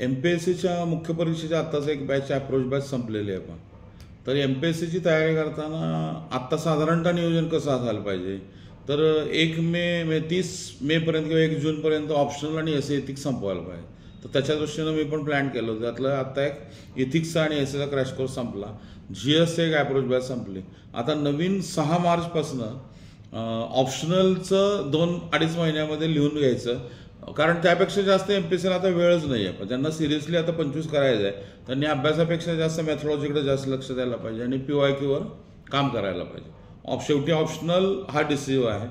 MPSCच्या मुख्य परीक्षेच्या आत्ताच एक बॅच अप्रोच बॅच संपलेली आहे पण. तर MPSCची तयारी करताना आत्ता साधारणतः नियोजन कसं असायला पाहिजे, तर 30 मेपर्यंत किंवा 1 जूनपर्यंत ऑप्शनल आणि एस एथिक्स संपवायला पाहिजे. तर त्याच्या दृष्टीनं मी पण प्लॅन केलं होतं. त्यातलं आत्ता एक इथिक्सचा आणि एसएचा क्रॅश कोर्स संपला. GSचं एक अप्रोच बॅच संपली. आता नवीन 6 मार्चपासनं ऑप्शनलचं 2-2.5 महिन्यामध्ये लिहून घ्यायचं, कारण त्यापेक्षा जास्त MPSCला आता वेळच नाही आहे. पण ज्यांना सिरियसली आता 25 करायचं आहे त्यांनी अभ्यासापेक्षा जास्त मेथॉलॉजीकडे जास्त लक्ष द्यायला पाहिजे आणि PYQवर काम करायला पाहिजे. शेवटी ऑप्शनल हा डिसिसिव्ह आहे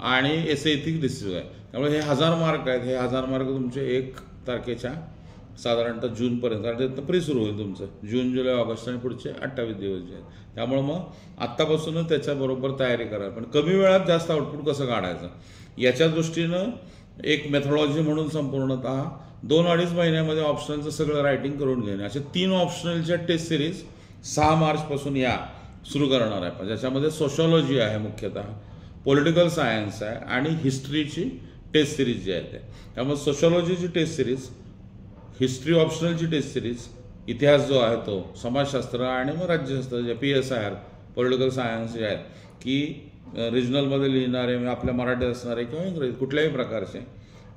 आणि एस एथिक्स डिसिसिव्ह आहे. त्यामुळे हे 1000 मार्क आहेत. हे 1000 मार्क तुमचे 1 तारखेच्या साधारणतः जूनपर्यंत, कारण ते प्री सुरू होईल तुमचं जून, जुलै, ऑगस्ट आणि पुढचे 28 दिवस जे आहेत. त्यामुळे मग आत्तापासूनच त्याच्याबरोबर तयारी करा. पण कमी वेळात जास्त आउटपुट कसं काढायचं याच्या दृष्टीनं एक मेथॉलॉजी म्हणून संपूर्णतः 2-2.5 महिन्यामध्ये ऑप्शनलचं सगळं रायटिंग करून घेणे. असे 3 ऑप्शनलच्या टेस्ट सिरीज 6 मार्चपासून सुरू करणार आहे. ज्याच्यामध्ये सोशॉलॉजी आहे, मुख्यतः पॉलिटिकल सायन्स आहे आणि हिस्ट्रीची टेस्ट सिरीज जी आहे. त्यामुळे सोशॉलॉजीची टेस्ट सिरीज, हिस्ट्री ऑप्शनलची टेस्ट सिरीज, इतिहास जो आहे तो, समाजशास्त्र आणि मग राज्यशास्त्र जे PSIR पॉलिटिकल सायन्स जे आहेत की रिजनलमध्ये लिहिणारे, आपल्या मराठीत असणारे किंवा इंग्रजी कुठल्याही प्रकारचे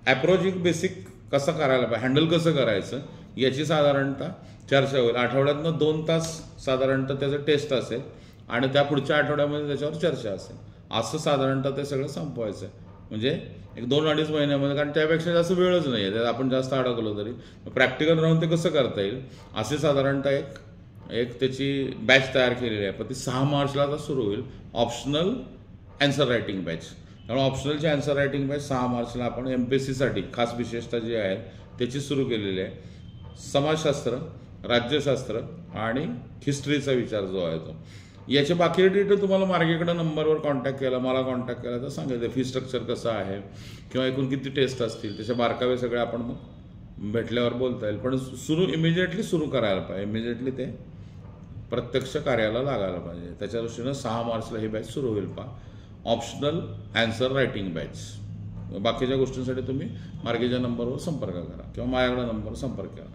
ॲप्रोच बेसिक कसं करायला पाहिजे, हँडल कसं करायचं याची साधारणतः चर्चा होईल. आठवड्यातनं 2 तास साधारणतः त्याचं टेस्ट असेल आणि त्या पुढच्या आठवड्यामध्ये त्याच्यावर चर्चा असेल. असं साधारणतः ते सगळं संपवायचं आहे. म्हणजे एक 2-2.5 महिन्यामध्ये, कारण त्यापेक्षा जास्त वेळच नाही आहे. त्यात आपण जास्त अडकलो तरी प्रॅक्टिकल राहून ते कसं करता येईल असे साधारणतः एक त्याची बॅच तयार केलेली आहे. पण ती 6 मार्चला आता सुरू होईल, ऑप्शनल ॲन्सर रायटिंग बॅच. त्यामुळे ऑप्शनलची ॲन्सर रायटिंग बॅच 6 मार्चला आपण MPSCसाठी खास विशेषता जी आहे त्याची सुरू केलेली आहे. समाजशास्त्र, राज्यशास्त्र आणि हिस्ट्रीचा विचार जो आहे तो, याचे बाकी डिटेल तुम्हाला मार्गेकडे नंबरवर कॉन्टॅक्ट केला, मला कॉन्टॅक्ट केला तर सांगायचं फी स्ट्रक्चर कसं आहे किंवा एकूण किती टेस्ट असतील त्याचे बारकावे सगळे आपण मग भेटल्यावर बोलता येईल. पण इमिजिएटली सुरू करायला पाहिजे, इमिजिएटली ते प्रत्यक्ष कार्याला लागायला पाहिजे. त्याच्या दृष्टीनं 6 मार्चला ही बॅच सुरू होईल ऑप्शनल ॲन्सर रायटिंग बॅच. बाकीच्या गोष्टींसाठी तुम्ही मार्गेच्या नंबरवर संपर्क करा किंवा माझ्याकडे नंबरवर संपर्क करा.